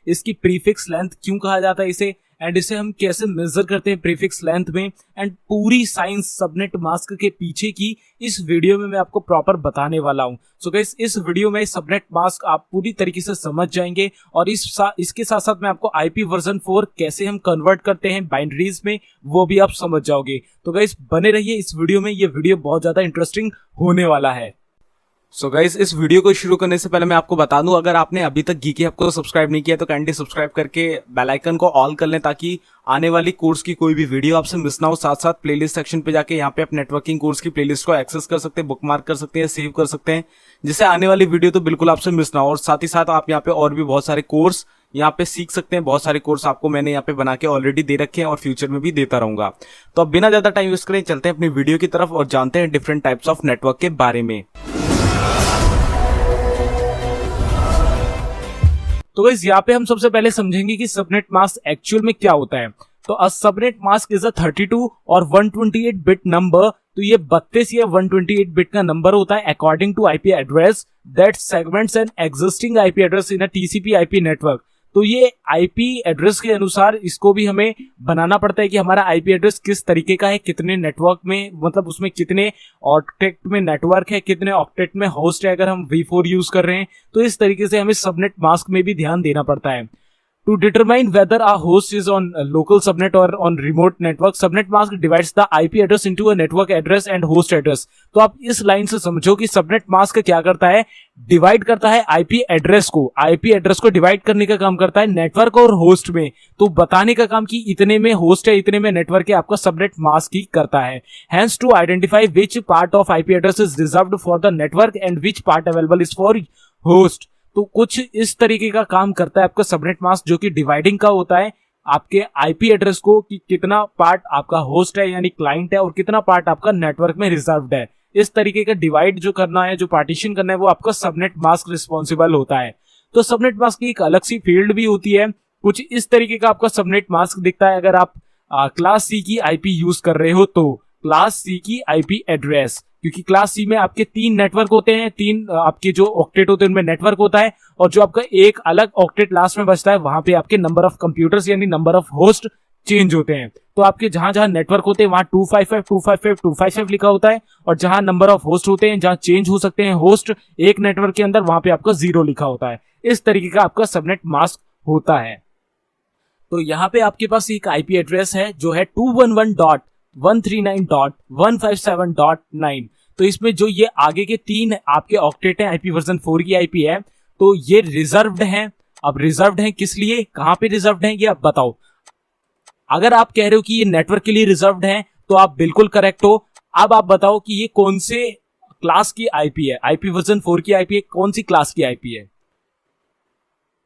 इसकी prefix length क्यों कहा जाता है इसे, एंड इसे हम कैसे मेजर करते हैं प्रीफिक्स लेंथ में, एंड पूरी साइंस सबनेट मास्क के पीछे की इस वीडियो में मैं आपको प्रॉपर बताने वाला हूं। सो गाइस इस वीडियो में सबनेट मास्क आप पूरी तरीके से समझ जाएंगे और इसके साथ साथ मैं आपको IP वर्जन 4 कैसे हम कन्वर्ट करते हैं बाइनरीज में वो भी आप समझ जाओगे। तो गाइस बने रहिए इस वीडियो में, ये वीडियो बहुत ज्यादा इंटरेस्टिंग होने वाला है। सो गाइस इस वीडियो को शुरू करने से पहले मैं आपको बता दूं, अगर आपने अभी तक गीकी हब को सब्सक्राइब नहीं किया तो काइंडली सब्सक्राइब करके बेल आइकन को ऑल कर लें ताकि आने वाली कोर्स की कोई भी वीडियो आपसे मिस ना हो। साथ साथ प्लेलिस्ट सेक्शन पे जाके यहाँ पे आप नेटवर्किंग कोर्स की प्लेलिस्ट को एक्सेस कर सकते हैं, बुकमार्क कर सकते हैं, सेव कर सकते हैं, जिससे आने वाली वीडियो तो बिल्कुल आपसे मिस ना हो। और साथ ही साथ आप यहाँ पे और भी बहुत सारे कोर्स यहाँ पे सीख सकते हैं। बहुत सारे कोर्स आपको मैंने यहाँ पे बना के ऑलरेडी दे रखे हैं और फ्यूचर में भी देता रहूंगा। तो अब बिना ज्यादा टाइम वेस्ट करें चलते हैं अपनी वीडियो की तरफ और जानते हैं डिफरेंट टाइप्स ऑफ नेटवर्क के बारे में। तो गाइस यहाँ पे हम सबसे पहले समझेंगे कि सबनेट मास्क एक्चुअल में क्या होता है। तो अ सबनेट मास्क इज अ 32 और 128 बिट नंबर। तो ये 32 या 128 बिट का नंबर होता है according to IP address that segments an existing IP address in a TCP IP network. तो ये IP एड्रेस के अनुसार इसको भी हमें बनाना पड़ता है कि हमारा IP एड्रेस किस तरीके का है, कितने नेटवर्क में, मतलब उसमें कितने ऑक्टेट में नेटवर्क है, कितने ऑक्टेट में होस्ट है अगर हम V4 यूज कर रहे हैं। तो इस तरीके से हमें सबनेट मास्क में भी ध्यान देना पड़ता है। To determine whether a host is on a local subnet or on remote network, subnet mask divides the IP address into a network address and host address। तो आप इस लाइन से समझो कि सबनेट मास्क क्या करता है, डिवाइड करता है IP एड्रेस को। IP एड्रेस को डिवाइड करने का काम करता है नेटवर्क और होस्ट में। तो बताने का काम कि इतने में होस्ट है, इतने में नेटवर्क है, आपका सबनेट मास्क ही करता है। Hence to identify which part of IP address is reserved for the network and which part available is for host। तो कुछ इस तरीके का काम करता है आपका सबनेट मास्क, जो कि डिवाइडिंग का होता है आपके IP एड्रेस को कि कितना पार्ट आपका होस्ट है यानी क्लाइंट है और कितना पार्ट आपका नेटवर्क में रिजर्व्ड है। इस तरीके का डिवाइड जो करना है, जो पार्टीशन करना है, वो आपका सबनेट मास्क रिस्पॉन्सिबल होता है। तो सबनेट मास्क की एक अलग सी फील्ड भी होती है। कुछ इस तरीके का आपका सबनेट मास्क दिखता है अगर आप क्लास C की IP यूज कर रहे हो तो। क्लास C की IP एड्रेस, क्योंकि क्लास C में आपके 3 नेटवर्क होते हैं, 3 आपके जो ऑक्टेट होते हैं उनमें नेटवर्क होता है, और जो आपका एक अलग ऑक्टेट लास्ट में बचता है वहां पे आपके नंबर ऑफ कंप्यूटर्स यानी नंबर ऑफ होस्ट चेंज होते हैं। तो आपके जहां जहां नेटवर्क होते हैं वहां 255 255 255 लिखा होता है, और जहां नंबर ऑफ होस्ट होते हैं, जहां चेंज हो सकते हैं होस्ट एक नेटवर्क के अंदर, वहां पे आपका 0 लिखा होता है। इस तरीके का आपका सबनेट मास्क होता है। तो यहाँ पे आपके पास एक IP एड्रेस है जो है 211.139.157.9। तो इसमें जो ये आगे के 3 आपके ऑक्टेट हैं, IP वर्जन 4 की IP है, तो ये रिजर्व्ड हैं। अब रिजर्व्ड हैं किस लिए, कहां पे रिजर्व्ड हैं, ये आप बताओ। अगर आप कह रहे हो कि ये नेटवर्क के लिए रिजर्व्ड हैं तो आप बिल्कुल करेक्ट हो। अब आप बताओ कि ये कौन से क्लास की IP है, IP वर्जन 4 की IP है, कौन सी क्लास की IP है।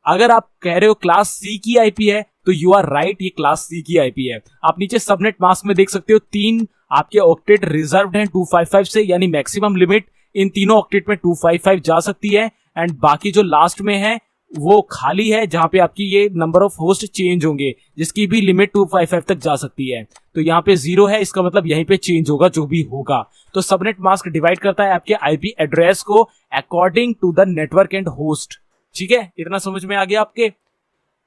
अगर आप कह रहे हो क्लास C की IP है तो यू आर राइट, ये क्लास C की IP है। आप नीचे सबनेट मास्क में देख सकते हो 3 आपके ऑक्टेट रिजर्व्ड हैं 255 से, यानी मैक्सिमम लिमिट इन तीनों ऑक्टेट में 255 जा सकती है, एंड बाकी जो लास्ट में है वो खाली है जहां पे आपकी ये नंबर ऑफ होस्ट चेंज होंगे, जिसकी भी लिमिट 255 तक जा सकती है। तो यहाँ पे 0 है, इसका मतलब यहीं पे चेंज होगा जो भी होगा। तो सबनेट मास्क डिवाइड करता है आपके IP एड्रेस को according to the network and host. ठीक है, इतना समझ में आ गया आपके।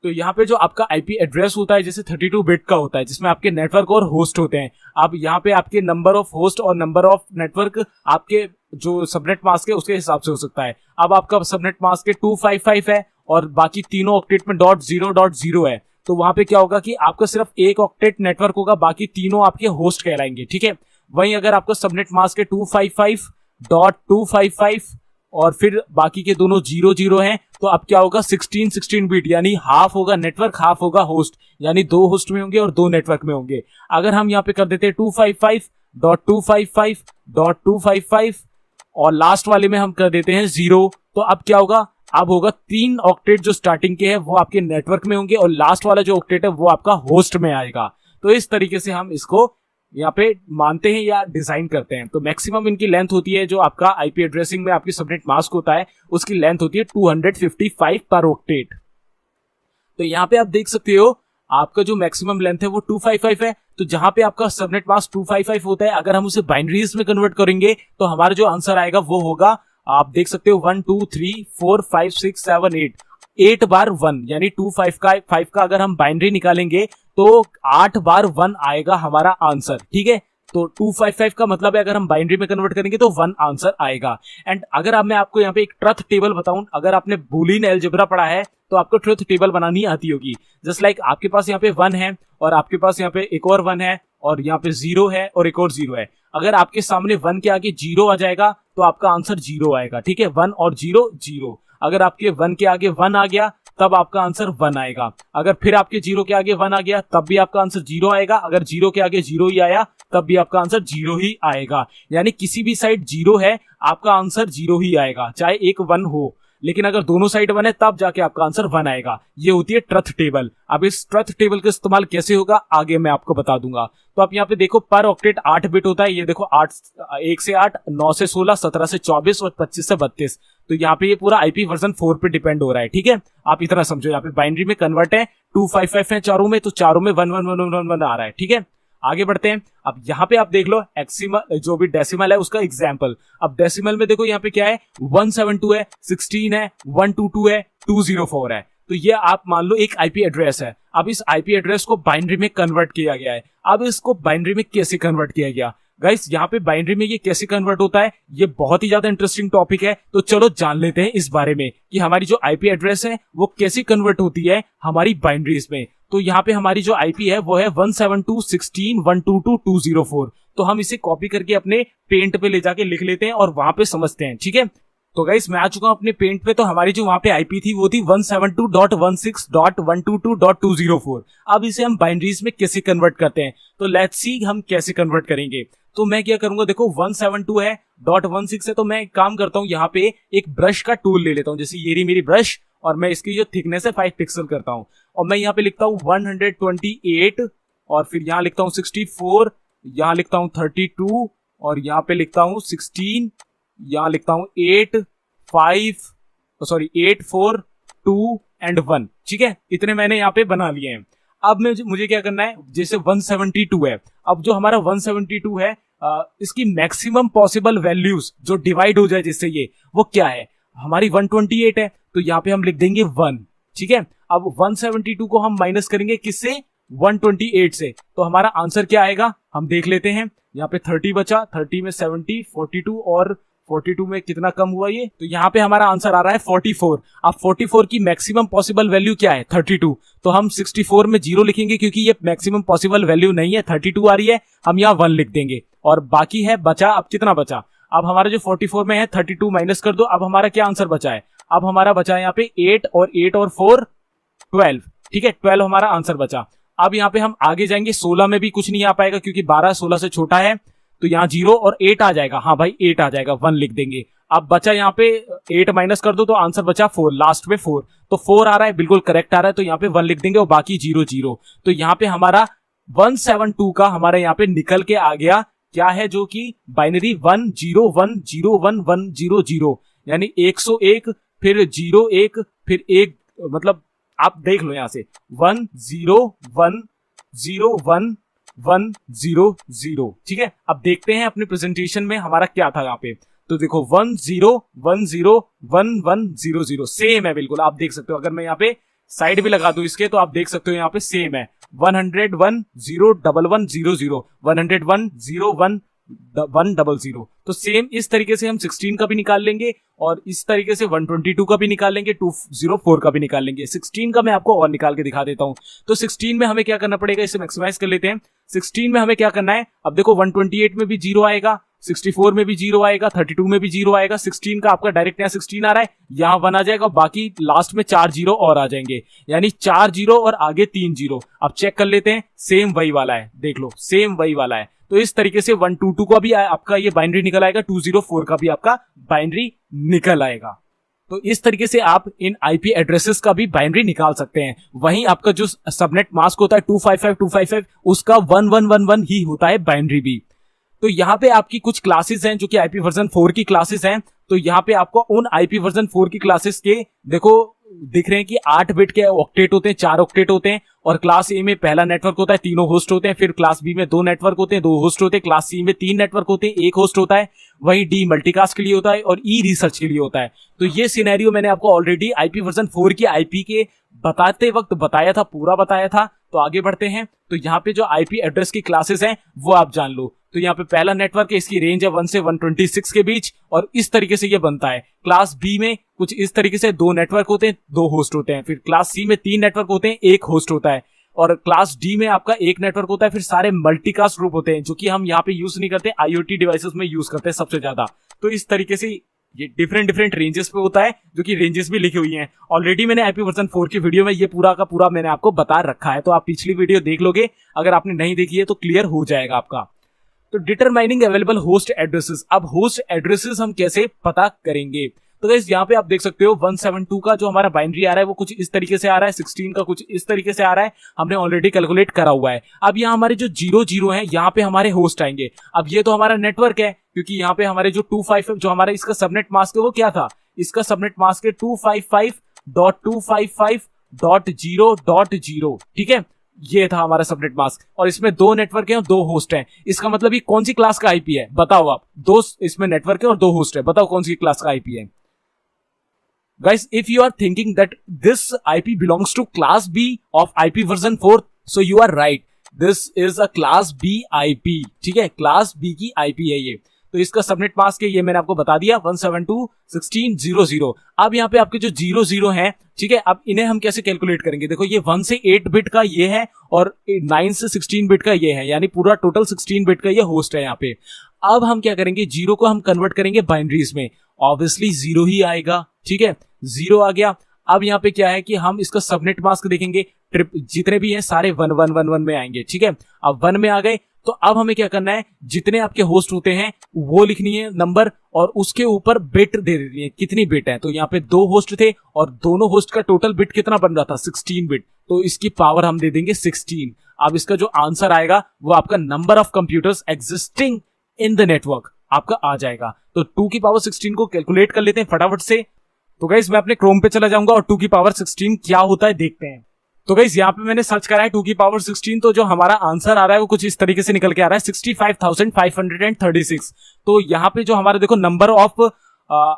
तो यहाँ पे जो आपका IP एड्रेस होता है जैसे 32 बिट का होता है, जिसमें आपके नेटवर्क और होस्ट होते हैं। अब यहाँ पे आपके नंबर ऑफ होस्ट और नंबर ऑफ नेटवर्क आपके जो सबनेट मास्क है उसके हिसाब से हो सकता है। अब आपका सबनेट मास्क 255 है और बाकी तीनों ऑक्टेट में .0.0 है, तो वहां पे क्या होगा कि आपका सिर्फ एक ऑक्टेट नेटवर्क होगा, बाकी तीनों आपके होस्ट कहलाएंगे। ठीक है, वहीं अगर आपका सबनेट मास्क 255.255 और फिर बाकी के दोनों 00 हैं, तो अब क्या होगा 16 बिट, यानी हाफ होगा नेटवर्क, हाफ होगा होस्ट, यानी 2 होस्ट में होंगे और 2 नेटवर्क में होंगे। अगर हम यहाँ पे कर देते हैं 255.255.255 और लास्ट वाले में हम कर देते हैं 0, तो अब क्या होगा, अब होगा 3 ऑक्टेट जो स्टार्टिंग के हैं वो आपके नेटवर्क में होंगे और लास्ट वाला जो ऑक्टेट है वो आपका होस्ट में आएगा। तो इस तरीके से हम इसको यहाँ पे मानते हैं या डिजाइन करते हैं। तो मैक्सिमम इनकी लेंथ होती है, जो आपका IP एड्रेसिंग में आपकी सबनेट मास्क होता है उसकी लेंथ होती है 255 पर ऑक्टेट। तो यहाँ पे आप देख सकते हो आपका जो मैक्सिमम लेंथ है वो 255 है। तो जहां पे आपका सबनेट मास्क 255 होता है, अगर हम उसे बाइनरीज में कन्वर्ट करेंगे तो हमारा जो आंसर आएगा वो होगा, आप देख सकते हो 1 2 3 4 5 6 7 8 8 बार 1 यानी 255 का अगर हम बाइनरी निकालेंगे तो 8 बार 1 आएगा हमारा आंसर, ठीक है। तो 255 का मतलब है अगर हम बाइनरी में कन्वर्ट करेंगे तो 1 आंसर आएगा। एंड अगर मैं आपको यहाँ पे एक ट्रुथ टेबल बताऊं, अगर आपने बूलियन अलजेब्रा पढ़ा है तो आपको ट्रुथ टेबल बनानी आती होगी। जस्ट लाइक आपके पास यहाँ पे 1 है और आपके पास यहाँ पे एक और 1 है और यहाँ पे 0 है और एक और 0 है। अगर आपके सामने 1 के आगे 0 आ जाएगा तो आपका आंसर 0 आएगा, ठीक है। 1 और 0 0। अगर आपके 1 के आगे 1 आ गया तब आपका आंसर 1 आएगा। अगर फिर आपके 0 के आगे 1 आ गया तब भी आपका आंसर 0 आएगा। अगर 0 के आगे 0 ही आया तब भी आपका आंसर 0 ही आएगा। यानी किसी भी साइड 0 है आपका आंसर 0 ही आएगा, चाहे एक 1 हो। लेकिन अगर दोनों साइड 1 है तब जाके आपका आंसर 1 आएगा। ये होती है ट्रुथ टेबल। अब इस ट्रुथ टेबल का इस्तेमाल कैसे होगा आगे मैं आपको बता दूंगा। तो आप यहाँ पे देखो पर ऑक्टेट 8 बिट होता है। ये देखो 8 1 से 8, 9 से 16, 17 से 24 और 25 से 32। तो यहाँ पे ये पूरा आईपी वर्जन 4 पे डिपेंड हो रहा है, ठीक है। आप इतना समझो, यहाँ पे बाइनरी में कन्वर्ट है 255 है चारों में, तो चारों में 1 1 1 1 1 आ रहा है, ठीक है। आगे बढ़ते हैं। अब यहाँ पे आप देख लो एक्सिमल जो भी डेसिमल है उसका एग्जाम्पल। अब डेसिमल में देखो यहाँ पे क्या है, 172 है, 16 है, 122 है, 204 है। तो ये आप मान लो एक आईपी एड्रेस है। अब इस आईपी एड्रेस को बाइनरी में कन्वर्ट किया गया है। अब इसको बाइनरी में कैसे कन्वर्ट किया गया गाइस, यहाँ पे बाइनरी में ये कैसे कन्वर्ट होता है, ये बहुत ही ज्यादा इंटरेस्टिंग टॉपिक है। तो चलो जान लेते हैं इस बारे में कि हमारी जो आईपी एड्रेस है वो कैसे कन्वर्ट होती है हमारी बाइनरीज में। तो यहाँ पे हमारी जो आईपी है वो है 172.16.122.204। तो हम इसे कॉपी करके अपने पेंट पे ले जाके लिख लेते हैं और वहां पे समझते हैं, ठीक है। तो गाइस मैं आ चुका हूं अपने पेंट पे। तो हमारी जो वहां पे आईपी थी वो थी 172.16.122.204। अब इसे हम बाइनरीज में कैसे कन्वर्ट करते हैं, तो लेट्स सी हम कैसे कन्वर्ट करेंगे। तो मैं क्या करूंगा, देखो 172 है .16 है, तो मैं एक काम करता हूं, यहाँ पे एक ब्रश का टूल ले लेता हूं। जैसे ये रही मेरी ब्रश और मैं इसकी जो थिकनेस है 5 पिक्सल करता हूं और मैं यहाँ पे लिखता हूँ 128 और फिर यहाँ लिखता हूँ 64, यहाँ लिखता हूँ 32 और यहाँ पे लिखता हूँ 16, यहाँ लिखता हूँ 8 4 2 एंड 1, ठीक है। इतने मैंने यहाँ पे बना लिए हैं। अब मुझे क्या करना है, जैसे 172 है, अब जो हमारा 172 है इसकी मैक्सिमम पॉसिबल वैल्यूज जो डिवाइड हो जाए जिससे ये वो क्या है, हमारी 128 है तो यहाँ पे हम लिख देंगे 1, ठीक है। अब 172 को हम माइनस करेंगे किससे, 128 से, तो हमारा आंसर क्या आएगा हम देख लेते हैं। यहाँ पे 30 बचा, 30 में 70, 42 और 42 में कितना कम हुआ ये, तो यहाँ पे हमारा आंसर आ रहा है 44। अब 44 की मैक्सिमम पॉसिबल वैल्यू क्या है, 32। तो हम 64 में 0 लिखेंगे क्योंकि ये मैक्सिमम पॉसिबल वैल्यू नहीं है, 32 आ रही है, हम यहाँ 1 लिख देंगे और बाकी है बचा। अब कितना बचा, अब हमारा जो 44 में है 32 माइनस कर दो, अब हमारा क्या आंसर बचा है, अब हमारा बचा है यहाँ पे 8 और 4 12, ठीक है, 12 हमारा आंसर बचा। अब यहाँ पे हम आगे जाएंगे, 16 में भी कुछ नहीं आ पाएगा क्योंकि 12 16 से छोटा है, तो यहाँ 0 और 8 आ जाएगा, हाँ भाई 8 आ जाएगा, 1 लिख देंगे। अब बचा यहाँ पे 8 माइनस कर दो तो आंसर बचा 4, लास्ट में 4, तो 4 आ रहा है, बिल्कुल करेक्ट आ रहा है, तो यहाँ पे 1 लिख देंगे और बाकी 0 0। तो यहाँ पे हमारा 172 का हमारे यहाँ पे निकल के आ गया क्या है, जो कि बाइनरी 101011100, यानी 101 फिर 01 फिर 1, मतलब आप देख लो यहाँ से 101011100, ठीक है। अब देखते हैं अपने प्रेजेंटेशन में हमारा क्या था यहाँ पे, तो देखो 10101100 सेम है बिल्कुल, आप देख सकते हो। अगर मैं यहाँ पे साइड भी लगा दूं इसके तो आप देख सकते हो यहाँ पे सेम है, 101011100, 1010100, तो सेम इस तरीके से हम 16 का भी निकाल लेंगे और इस तरीके से 122 का भी निकाल लेंगे, 204 का भी निकाल लेंगे। 16 का मैं आपको और निकाल के दिखा देता हूं। तो 16 में हमें क्या करना पड़ेगा, इसे मैक्सिमाइज कर लेते हैं। 16 में हमें क्या करना है, अब देखो 128 में भी 0 आएगा, 64 में भी 0 आएगा, 32 में भी 0 आएगा, 16 का आपका डायरेक्ट यहाँ 16 आ रहा है, यहाँ 1 आ जाएगा, बाकी लास्ट में 4 0 और आ जाएंगे, यानी 4 0 और आगे 3 0। अब चेक कर लेते हैं, सेम वही वाला है, देख लो सेम वही वाला है। तो इस तरीके से 122 का भी आपका ये बाइनरी निकल आएगा, 204 का भी आपका बाइनरी निकल आएगा। तो इस तरीके से आप इन आईपी एड्रेसेस का भी बाइनरी निकाल सकते हैं। वहीं आपका जो सबनेट मास्क होता है 255 उसका 1111 ही होता है बाइनरी भी। तो यहाँ पे आपकी कुछ क्लासेस हैं जो कि आईपी वर्जन 4 की क्लासेस हैं। तो यहाँ पे आपको उन आईपी वर्जन 4 की क्लासेस के देखो दिख रहे हैं कि 8 बिट के ऑक्टेट होते हैं, 4 ऑक्टेट होते हैं, और क्लास ए में पहला नेटवर्क होता है, तीनों होस्ट होते हैं, फिर क्लास बी में 2 नेटवर्क होते हैं, 2 होस्ट होते हैं, क्लास सी में 3 नेटवर्क होते हैं, 1 होस्ट होता है। वही डी मल्टीकास्ट के लिए होता है और ई रिसर्च के लिए होता है। तो ये सिनेरियो मैंने आपको ऑलरेडी आईपी वर्जन 4 की आईपी के बताते वक्त बताया था, पूरा बताया था। तो आगे बढ़ते हैं। तो यहाँ पे जो आईपी एड्रेस की क्लासेस हैं वो आप जान लो। तो यहाँ पे पहला नेटवर्क है, इसकी रेंज है 1 से 126 के बीच और इस तरीके से ये बनता है। क्लास बी में कुछ इस तरीके से 2 नेटवर्क होते हैं, 2 होस्ट होते हैं। फिर क्लास सी में 3 नेटवर्क होते हैं, 1 होस्ट होता है। और क्लास डी में आपका 1 नेटवर्क होता है। फिर सारे मल्टीकास्ट ग्रुप होते हैं जो कि हम यहाँ पे यूज नहीं करते, आईओटी डिवाइसेस में यूज करते हैं सबसे ज्यादा। तो इस तरीके से ये डिफरेंट रेंजेस पे होता है, जो कि रेंजेस भी लिखी हुई हैं। ऑलरेडी मैंने आईपी वर्जन 4 की वीडियो में ये पूरा का पूरा मैंने आपको बता रखा है, तो आप पिछली वीडियो देख लोगे। अगर आपने नहीं देखी है तो क्लियर हो जाएगा आपका। तो डिटरमाइनिंग अवेलेबल होस्ट एड्रेसेस। अब होस्ट एड्रेसेस हम कैसे पता करेंगे? तो गाइस यहाँ पे आप देख सकते हो 172 का जो हमारा बाइनरी आ रहा है वो कुछ इस तरीके से आ रहा है, 16 का कुछ इस तरीके से आ रहा है, हमने ऑलरेडी कैलकुलेट करा हुआ है। अब यहाँ हमारे जो 00 है यहाँ पे हमारे होस्ट आएंगे। अब ये तो हमारा नेटवर्क है, क्योंकि यहाँ पे हमारे जो 255 जो हमारा इसका सबनेट मास्क है वो क्या था, इसका सबनेट मास्क है 255.255.0.0। ठीक है, ये था हमारा सबनेट मास्क। और इसमें 2 नेटवर्क हैं और 2 होस्ट हैं। इसका मतलब ये कौन सी क्लास का आईपी है बताओ आप? 2 इसमें नेटवर्क है और 2 होस्ट है, बताओ कौन सी क्लास का आईपी है? Guys, if you are thinking that this IP belongs to class B of IP version 4, so you are right. This is a class B IP. ठीक है, क्लास B की IP है ये। तो इसका सबनेट मास्क है, ये मैंने आपको बता दिया 172.16.00। अब यहाँ पे आपके जो 00 हैं, ठीक है, अब इन्हें हम कैसे कैलकुलेट करेंगे? देखो ये 1 से 8 बिट का ये है और 9 से 16 बिट का ये है, यानी पूरा टोटल 16 बिट का ये होस्ट है यहाँ पे। अब हम क्या करेंगे, 0 को हम कन्वर्ट करेंगे बाइनरीज में, ऑब्वियसली 0 ही आएगा। ठीक है, 0 आ गया। अब यहाँ पे क्या है कि हम इसका सबनेट मास्क देखेंगे, ट्रिप जितने भी हैं सारे 1111 में आएंगे। ठीक है, अब 1 में आ गए। तो अब हमें क्या करना है, जितने आपके होस्ट होते हैं वो लिखनी है नंबर, और उसके ऊपर बिट दे देनी है, कितनी बिट है। तो यहाँ पे 2 होस्ट थे और दोनों होस्ट का टोटल बिट कितना बन रहा था, 16 बिट। तो इसकी पावर हम दे देंगे 16। अब इसका जो आंसर आएगा वो आपका number of computers existing in the network आपका आ जाएगा। तो 2 की पावर 16 को कैलकुलेट कर लेते हैं फटाफट से। तो गाइस मैं अपने क्रोम पे चला जाऊंगा और 2 की पावर 16 क्या होता है देखते हैं। तो गाइस यहाँ पे मैंने सर्च करा है 2 की पावर 16, तो जो हमारा आंसर आ रहा है वो कुछ इस तरीके से निकल के आ रहा है 65,536। तो यहाँ पे जो हमारा देखो नंबर ऑफ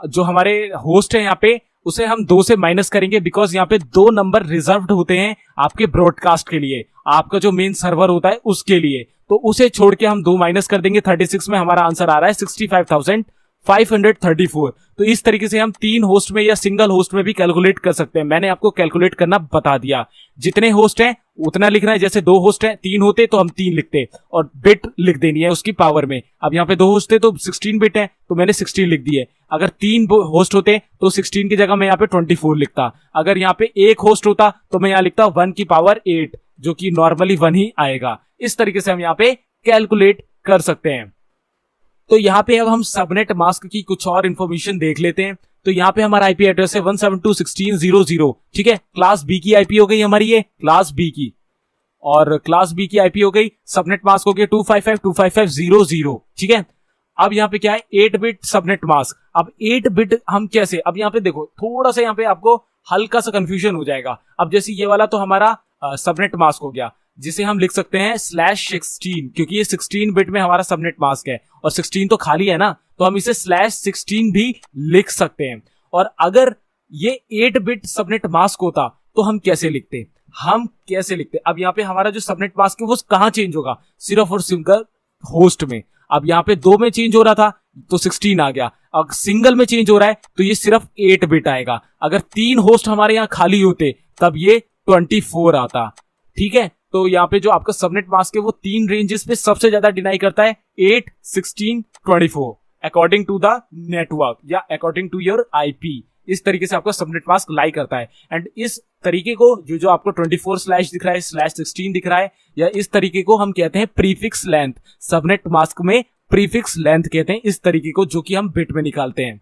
जो हमारे होस्ट है यहाँ पे, उसे हम 2 से माइनस करेंगे, बिकॉज यहाँ पे 2 नंबर रिजर्व्ड होते हैं आपके ब्रॉडकास्ट के लिए, आपका जो मेन सर्वर होता है उसके लिए। तो उसे छोड़ के हम 2 माइनस कर देंगे। 36 में हमारा आंसर आ रहा है 65,534। तो इस तरीके से हम 3 होस्ट में या सिंगल होस्ट में भी कैलकुलेट कर सकते हैं। मैंने आपको कैलकुलेट करना बता दिया। जितने होस्ट हैं उतना लिखना है, जैसे 2 होस्ट हैं, 3 होते तो हम 3 लिखते और बिट लिख देनी है उसकी पावर में। अब यहाँ पे 2 होस्ट थे तो 16 बिट है, तो मैंने 16 लिख दी है। अगर 3 होस्ट होते तो 16 की जगह मैं यहाँ पे 24 लिखता। अगर यहाँ पे 1 होस्ट होता तो मैं यहाँ लिखता 1 की पावर 8, जो कि नॉर्मली 1 ही आएगा। इस तरीके से हम यहाँ पे कैलकुलेट कर सकते हैं। तो यहाँ पे अब हम सबनेट मास्क की कुछ और इन्फॉर्मेशन देख लेते हैं। तो यहाँ पे हमारा आईपी एड्रेस है 172.16.00। ठीक है, क्लास बी की आईपी हो गई हमारी, ये क्लास बी की, और क्लास बी की आईपी हो गई। सबनेट मास्क हो गया 255.255.0.0। ठीक है, अब यहाँ पे क्या है, 8 बिट सबनेट मास्क। अब 8 बिट हम कैसे, अब यहाँ पे देखो थोड़ा सा यहाँ पे आपको हल्का सा कंफ्यूजन हो जाएगा। अब जैसे ये वाला तो हमारा सबनेट मास्क हो गया, जिसे हम लिख सकते हैं /16, क्योंकि ये 16 बिट में हमारा सबनेट मास्क है और 16 तो खाली है ना, तो हम इसे /16 भी लिख सकते हैं। और अगर ये 8 बिट सबनेट मास्क होता तो हम कैसे लिखते, अब यहाँ पे हमारा जो सबनेट मास्क है वो कहाँ चेंज होगा, सिर्फ और सिंगल होस्ट में। अब यहाँ पे 2 में चेंज हो रहा था तो 16 आ गया, अब सिंगल में चेंज हो रहा है तो ये सिर्फ 8 बिट आएगा। अगर 3 होस्ट हमारे यहाँ खाली होते तब ये 24 आता। ठीक है, तो यहाँ पे जो आपका सबनेट मास्क है वो 3 रेंजेस पे सबसे ज्यादा डिनाई करता है, 8, 16, 24, अकॉर्डिंग टू द नेटवर्क या अकॉर्डिंग टू योर आईपी। इस तरीके से आपका सबनेट मास्क लाई करता है। एंड इस तरीके को जो आपको 24/ दिख रहा है, /16 दिख रहा है, या इस तरीके को हम कहते हैं प्रीफिक्स लेंथ। सबनेट मास्क में प्रीफिक्स लेंथ कहते हैं इस तरीके को, जो कि हम बिट में निकालते हैं।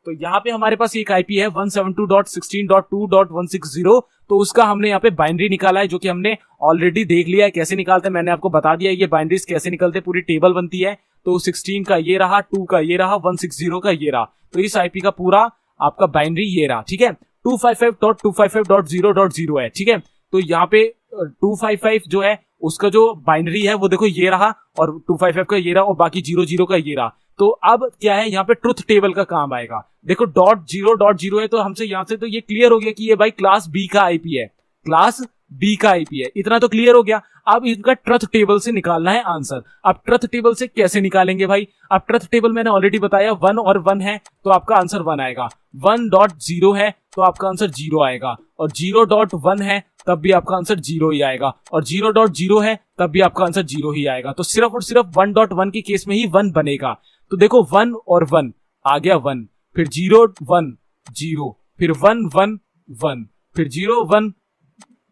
तो यहाँ पे हमारे पास एक आईपी है 172.16.2.160। तो उसका हमने यहाँ पे बाइनरी निकाला है, जो कि हमने ऑलरेडी देख लिया है कैसे निकालते हैं। मैंने आपको बता दिया है ये बाइनरीज कैसे निकलते हैं, पूरी टेबल बनती है। तो 16 का ये रहा, 2 का ये रहा, 160 का ये रहा। तो इस आईपी का पूरा आपका बाइनरी ये रहा। ठीक है, 255.255.0.0 है। ठीक है, तो यहाँ पे 255 जो है उसका जो बाइनरी है वो देखो ये रहा, और 255 का ये रहा, और बाकी 00 का ये रहा। तो अब क्या है, यहाँ पे ट्रुथ टेबल का काम आएगा। देखो .0.0 है, तो हमसे यहाँ से तो ये क्लियर हो गया कि ये भाई क्लास बी का आईपी है, क्लास बी का आईपी है, इतना तो क्लियर हो गया। अब इनका ट्रुथ टेबल से निकालना है आंसर। अब ट्रुथ टेबल से कैसे निकालेंगे भाई? अब ट्रुथ टेबल मैंने ऑलरेडी बताया, 1 और 1 है तो आपका आंसर 1 आएगा, 1.0 है तो आपका आंसर 0 आएगा, और 0.1 है तब भी आपका आंसर 0 ही आएगा, और 0.0 है तब भी आपका आंसर 0 ही आएगा। तो सिर्फ और सिर्फ 1.1 के केस में ही 1 बनेगा। तो देखो 1 और 1 आ गया 1, फिर 0 1 0, फिर 1 1 1, फिर 0 1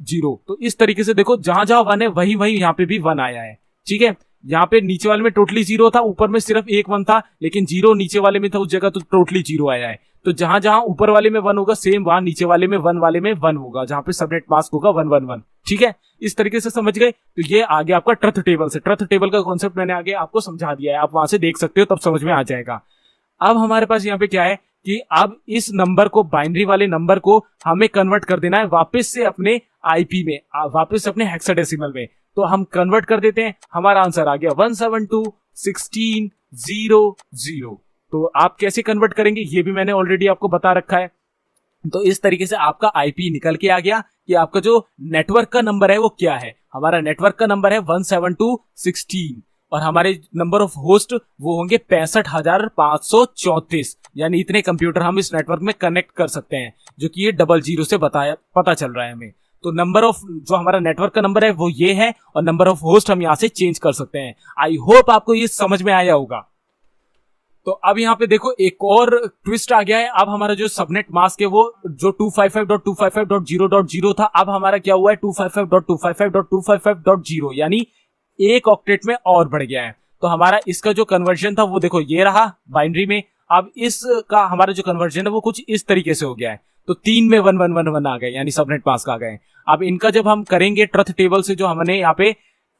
0। तो इस तरीके से देखो जहां जहां 1 है वही वही यहाँ पे भी 1 आया है। ठीक है, यहाँ पे नीचे वाले में टोटली 0 था, ऊपर में सिर्फ एक 1 था, लेकिन 0 नीचे वाले में था उस जगह, तो टोटली 0 आया है। तो जहां जहां ऊपर वाले में 1 होगा, सेम वहां नीचे वाले में 1 वाले में 1 होगा, जहां पे सबनेट मास्क होगा 1 1 1। ठीक है, इस तरीके से समझ गए। तो ये आ गया आपका ट्रुथ टेबल से। ट्रुथ टेबल का कॉन्सेप्ट मैंने आगे आपको समझा दिया है, आप वहां से देख सकते हो, तब समझ में आ जाएगा। अब हमारे पास यहाँ पे क्या है कि अब इस नंबर को, बाइनरी वाले नंबर को हमें कन्वर्ट कर देना है वापस से अपने आईपी में, वापस से अपने हेक्साडेसिमल में। तो हम कन्वर्ट कर देते हैं, हमारा आंसर आ गया 172.16.0.0। तो आप कैसे कन्वर्ट करेंगे ये भी मैंने ऑलरेडी आपको बता रखा है। तो इस तरीके से आपका आईपी निकल के आ गया कि आपका जो नेटवर्क का नंबर है वो क्या है। हमारा नेटवर्क का नंबर है 172.16 और हमारे नंबर ऑफ होस्ट वो होंगे 65,534, यानी इतने कंप्यूटर हम इस नेटवर्क में कनेक्ट कर सकते हैं, जो कि ये 00 से पता चल रहा है हमें। तो नंबर ऑफ, जो हमारा नेटवर्क का नंबर है वो ये है, और नंबर ऑफ होस्ट हम यहाँ से चेंज कर सकते हैं। आई होप आपको ये समझ में आया होगा। तो अब यहाँ पे देखो एक और ट्विस्ट आ गया है। अब हमारा जो सबनेट मास्क है वो जो 255.255.0.0 था, अब हमारा क्या हुआ है 255.255.255.0, यानी एक ऑक्टेट में और बढ़ गया है। तो हमारा इसका जो कन्वर्जन था वो देखो ये रहा बाइनरी में। अब इसका हमारा जो कन्वर्जन है वो कुछ इस तरीके से हो गया है। तो 3 में 1 1 1 1 आ गए, यानी सबनेट मास्क आ गए। अब इनका जब हम करेंगे ट्रुथ टेबल से, जो हमने यहाँ पे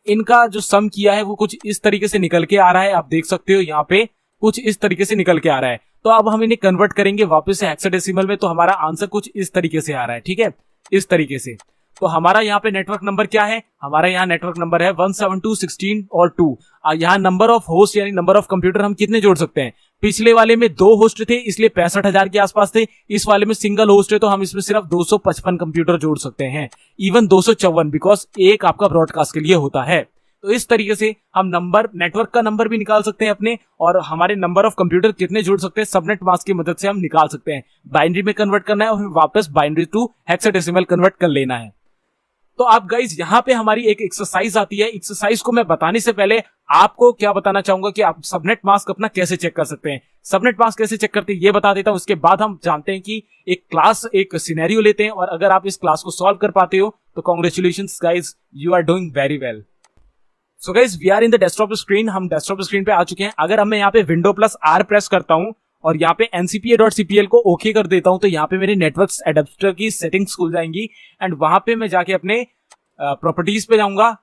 इनका जो सम किया है वो कुछ इस तरीके से निकल के आ रहा है। आप देख सकते हो यहाँ पे कुछ इस तरीके से निकल के आ रहा है। तो अब हम इन्हें कन्वर्ट करेंगे वापस से हेक्साडेसिमल में, तो हमारा आंसर कुछ इस तरीके से आ रहा है। ठीक है, इस तरीके से। तो हमारा यहाँ पे नेटवर्क नंबर क्या है? हमारा यहाँ नेटवर्क नंबर है 172.16 और 2। यहाँ नंबर ऑफ होस्ट यानी नंबर ऑफ कंप्यूटर हम कितने जोड़ सकते हैं? पिछले वाले में 2 होस्ट थे, इसलिए 65,000 के आसपास थे। इस वाले में सिंगल होस्ट है, तो हम इसमें सिर्फ 255 कंप्यूटर जोड़ सकते हैं, इवन 254, बिकॉज एक आपका ब्रॉडकास्ट के लिए होता है। तो इस तरीके से हम नंबर, नेटवर्क का नंबर भी निकाल सकते हैं अपने, और हमारे नंबर ऑफ कंप्यूटर कितने जुड़ सकते हैं सबनेट मास्क की मदद से हम निकाल सकते हैं। बाइनरी में कन्वर्ट करना है और फिर वापस बाइनरी टू हेक्साडेसिमल कन्वर्ट कर लेना है। तो आप गाइज यहाँ पे हमारी एक एक्सरसाइज आती है। एक्सरसाइज को मैं बताने से पहले आपको क्या बताना चाहूंगा कि आप सबनेट मास्क अपना कैसे चेक कर सकते हैं। सबनेट मास्क कैसे चेक करते हैं ये बता देता हूं। उसके बाद हम जानते हैं कि एक क्लास, एक सिनेरियो लेते हैं, और अगर आप इस क्लास को सॉल्व कर पाते हो तो congratulations guys, you are doing very well. So guys we are in the desktop screen. हम डेस्कटॉप स्क्रीन पे आ चुके हैं। अगर मैं यहाँ पे विंडो प्लस आर प्रेस करता हूं और यहाँ पे ncpa.cpl को ओके कर देता हूं, तो यहाँ पे मेरे नेटवर्क एडेप्टर की सेटिंग्स खुल जाएंगी, एंड वहां पे मैं जाके अपने प्रॉपर्टीज पे जाऊंगा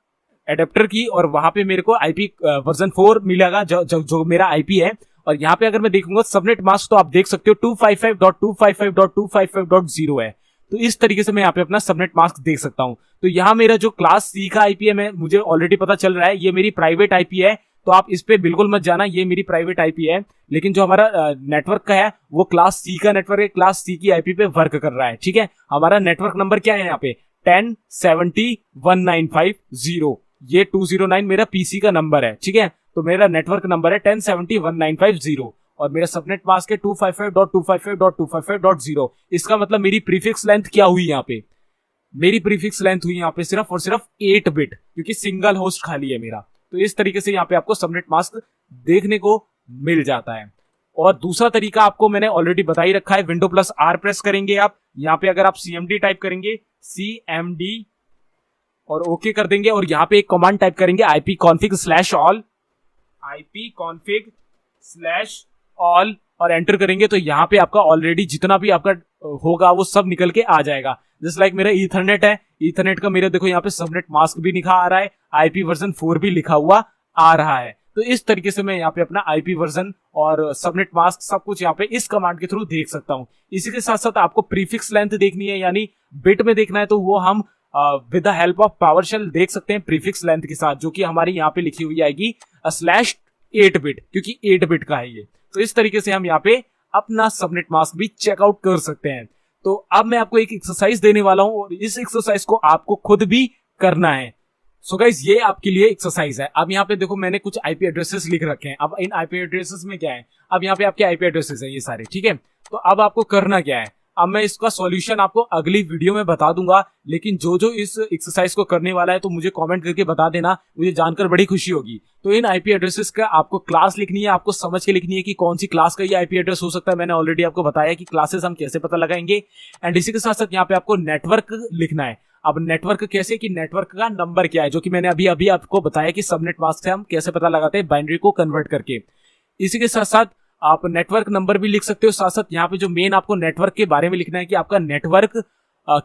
एडेप्टर की, और वहां पे मेरे को आईपी वर्जन 4 मिलेगा जो मेरा आईपी है। और यहाँ पे अगर मैं देखूंगा सबनेट मास्क, तो आप देख सकते हो 255.255.255.0 है। तो इस तरीके से मैं यहाँ पे अपना सबनेट मास्क देख सकता हूँ। तो यहाँ मेरा जो क्लास सी का आईपी है, मुझे ऑलरेडी पता चल रहा है ये मेरी प्राइवेट आईपी है, तो आप इस पे बिल्कुल मत जाना, ये मेरी प्राइवेट आईपी है। लेकिन जो हमारा नेटवर्क का है वो क्लास सी का नेटवर्क है, क्लास सी की आईपी पे वर्क कर रहा है। ठीक है, हमारा नेटवर्क नंबर क्या है यहाँ पे 10701950, ये 209 मेरा पीसी का नंबर है। ठीक है, तो मेरा नेटवर्क नंबर है 10701950, और मेरा सबनेट मास्क है 255.255.255.0। इसका मतलब मेरी प्रीफिक्स लेंथ क्या हुई यहाँ पे? मेरी प्रीफिक्स लेंथ हुई यहाँ पे सिर्फ और सिर्फ 8 बिट, क्योंकि सिंगल होस्ट खाली है मेरा। तो इस तरीके से यहाँ पे आपको सबनेट मास्क देखने को मिल जाता है। और दूसरा तरीका आपको मैंने ऑलरेडी बता ही रखा है। विंडो प्लस आर प्रेस करेंगे आप, यहाँ पे अगर आप cmd टाइप करेंगे, cmd और ओके कर देंगे, और यहाँ पे एक कमांड टाइप करेंगे ipconfig/all, ipconfig/all, और एंटर करेंगे, तो यहाँ पे आपका ऑलरेडी जितना भी आपका होगा वो सब निकल के आ जाएगा। जस्ट लाइक मेरा ईथरनेट है, ईथरनेट का मेरे देखो यहाँ पे सबनेट मास्क भी लिखा आ रहा है, आईपी वर्जन 4 भी लिखा हुआ आ रहा है। तो इस तरीके से मैं यहाँ पे अपना आईपी वर्जन और सबनेट मास्क सब कुछ यहाँ पे इस कमांड के थ्रू देख सकता हूँ। इसी के साथ साथ आपको प्रीफिक्स लेंथ देखनी है, यानी बिट में देखना है, तो वो हम with the help of PowerShell देख सकते हैं प्रीफिक्स लेंथ के साथ, जो कि हमारी यहाँ पे लिखी हुई आएगी 8 बिट, क्योंकि 8 बिट का है ये। तो इस तरीके से हम यहाँ पे अपना सबनेट मास्क भी चेकआउट कर सकते हैं। तो अब मैं आपको एक एक्सरसाइज देने वाला हूं और इस एक्सरसाइज को आपको खुद भी करना है। सो गाइस, ये आपके लिए एक्सरसाइज है। अब यहाँ पे देखो मैंने कुछ आईपी एड्रेसेस लिख रखे हैं। अब इन आईपी एड्रेसेस में क्या है, अब यहाँ पे आपके आईपी एड्रेसेस है ये सारे, ठीक है। तो अब आपको करना क्या है, अब मैं इसका सॉल्यूशन आपको अगली वीडियो में बता दूंगा, लेकिन जो जो इस एक्सरसाइज को करने वाला है तो मुझे कमेंट करके बता देना, मुझे जानकर बड़ी खुशी होगी। तो इन आईपी एड्रेसेस का आपको क्लास लिखनी है, आपको समझ के लिखनी है कि कौन सी क्लास का ये आईपी एड्रेस हो सकता है। मैंने ऑलरेडी आपको बताया कि क्लासेस हम कैसे पता लगाएंगे। एंड इसी के साथ साथ यहाँ पे आपको नेटवर्क लिखना है। अब नेटवर्क कैसे, कि नेटवर्क का नंबर क्या है, जो कि मैंने अभी अभी आपको बताया कि सबनेट मास्क से हम कैसे पता लगाते हैं बाइनरी को कन्वर्ट करके। इसी के साथ साथ आप नेटवर्क नंबर भी लिख सकते हो। साथ साथ यहाँ पे जो मेन आपको नेटवर्क के बारे में लिखना है कि आपका नेटवर्क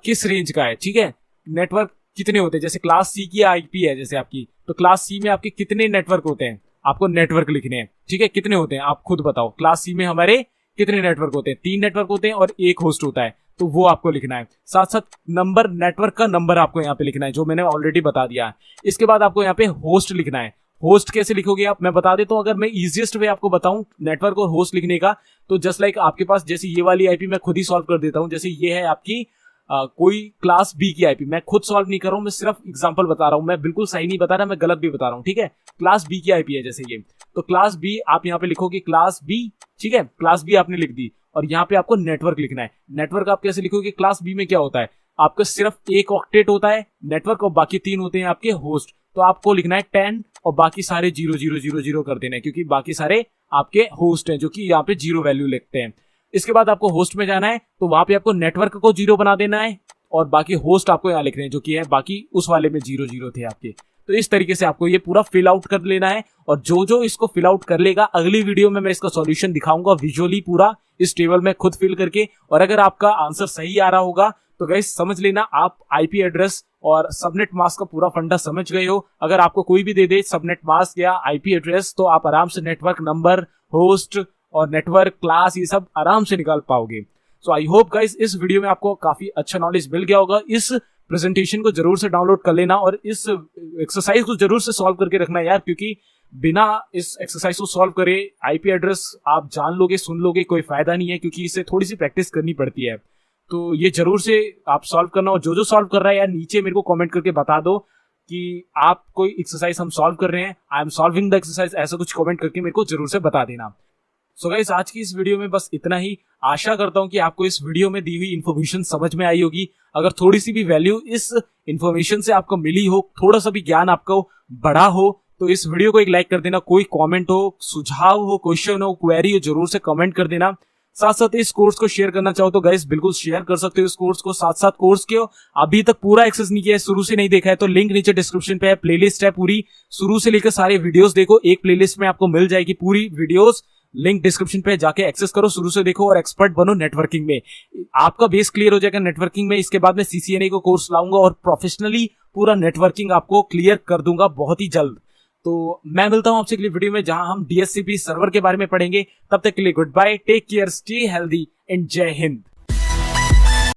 किस रेंज का है, ठीक है। नेटवर्क कितने होते हैं, जैसे क्लास सी की आईपी है जैसे आपकी, तो क्लास सी में आपके कितने नेटवर्क होते हैं, आपको नेटवर्क लिखने हैं, ठीक है। कितने होते हैं आप खुद बताओ, क्लास सी में हमारे कितने नेटवर्क होते हैं, 3 नेटवर्क होते हैं और 1 होस्ट होता है, तो वो आपको लिखना है। साथ साथ नंबर, नेटवर्क का नंबर आपको यहाँ पे लिखना है, जो मैंने ऑलरेडी बता दिया है। इसके बाद आपको यहाँ पे होस्ट लिखना है। होस्ट कैसे लिखोगे आप, मैं बता देता हूँ। अगर मैं इजीएस्ट वे आपको बताऊं नेटवर्क और होस्ट लिखने का, तो जस्ट लाइक आपके पास जैसे ये वाली आईपी मैं खुद ही सॉल्व कर देता हूं। जैसे ये है आपकी कोई क्लास बी की आईपी, मैं खुद सॉल्व नहीं कर रहा हूं, मैं सिर्फ एग्जांपल बता रहा हूं, मैं बिल्कुल सही नहीं बता रहा, मैं गलत भी बता रहा हूं, ठीक है। क्लास बी की आईपी है जैसे ये, तो क्लास बी आप यहाँ पे लिखोगे क्लास बी, ठीक है। क्लास बी आपने लिख दी और यहाँ पे आपको नेटवर्क लिखना है। नेटवर्क आप कैसे लिखोगे, क्लास बी में क्या होता है, आपका सिर्फ एक ऑक्टेट होता है नेटवर्क और बाकी 3 होते हैं आपके होस्ट। तो आपको लिखना है 10 और बाकी सारे 0000 कर देना है, क्योंकि बाकी सारे आपके होस्ट हैं जो कि यहाँ पे 0 वैल्यू लिखते हैं। इसके बाद आपको होस्ट में जाना है, तो वहां पे आपको नेटवर्क को 0 बना देना है और बाकी होस्ट आपको यहाँ लिख रहे हैं जो कि है बाकी उस वाले में 00 थे आपके। तो इस तरीके से आपको ये पूरा फिल आउट कर लेना है और जो जो इसको फिल आउट कर लेगा अगली वीडियो में मैं इसका सॉल्यूशन दिखाऊंगा विजुअली पूरा इस टेबल में खुद फिल करके। और अगर आपका आंसर सही आ रहा होगा तो गाइस समझ लेना आप आईपी एड्रेस और सबनेट मास्क का पूरा फंडा समझ गए हो। अगर आपको कोई भी दे दे सबनेट मास्क या आईपी एड्रेस, तो आप आराम से नेटवर्क नंबर, होस्ट और नेटवर्क क्लास ये सब आराम से निकाल पाओगे। सो आई होप गाइस इस वीडियो में आपको काफी अच्छा नॉलेज मिल गया होगा। इस प्रेजेंटेशन को जरूर से डाउनलोड कर लेना और इस एक्सरसाइज को जरूर से सॉल्व करके रखना यार, क्योंकि बिना इस एक्सरसाइज को सॉल्व करे आईपी एड्रेस आप जान लोगे, सुन लोगे, कोई फायदा नहीं है, क्योंकि इसे थोड़ी सी प्रैक्टिस करनी पड़ती है। तो ये जरूर से आप सॉल्व करना और जो जो सॉल्व कर रहा है यार नीचे मेरे को कमेंट करके बता दो कि आप कोई एक्सरसाइज हम सॉल्व कर रहे हैं, I am solving the exercise, ऐसा कुछ कमेंट करके मेरे को जरूर से बता देना। सो गाइस आज की इस वीडियो में बस इतना ही। आशा करता हूं कि आपको इस वीडियो में दी हुई इन्फॉर्मेशन समझ में आई होगी। अगर थोड़ी सी भी वैल्यू इस इन्फॉर्मेशन से आपको मिली हो, थोड़ा सा भी ज्ञान आपको बढ़ा हो, तो इस वीडियो को एक लाइक कर देना। कोई कमेंट हो, सुझाव हो, क्वेश्चन हो, क्वेरी हो, जरूर से कमेंट कर देना। साथ साथ इस कोर्स को शेयर करना चाहो तो गाइस बिल्कुल शेयर कर सकते हो इस कोर्स को। साथ साथ कोर्स के अभी तक पूरा एक्सेस नहीं किया है, शुरू से नहीं देखा है, तो लिंक नीचे डिस्क्रिप्शन पे है, प्लेलिस्ट है पूरी, शुरू से लेकर सारे वीडियोस देखो, एक प्लेलिस्ट में आपको मिल जाएगी पूरी वीडियोस। लिंक डिस्क्रिप्शन पे जाके एक्सेस करो, शुरू से देखो और एक्सपर्ट बनो नेटवर्किंग में। आपका बेस क्लियर हो जाएगा नेटवर्किंग में। इसके बाद मैं सीसीएनए को कोर्स लाऊंगा और प्रोफेशनली पूरा नेटवर्किंग आपको क्लियर कर दूंगा बहुत ही जल्द। तो मैं मिलता हूं आपसे अगली वीडियो में जहां हम डीएचसीपी सर्वर के बारे में पढ़ेंगे। तब तक के लिए good bye, take care, stay healthy and Jai Hind.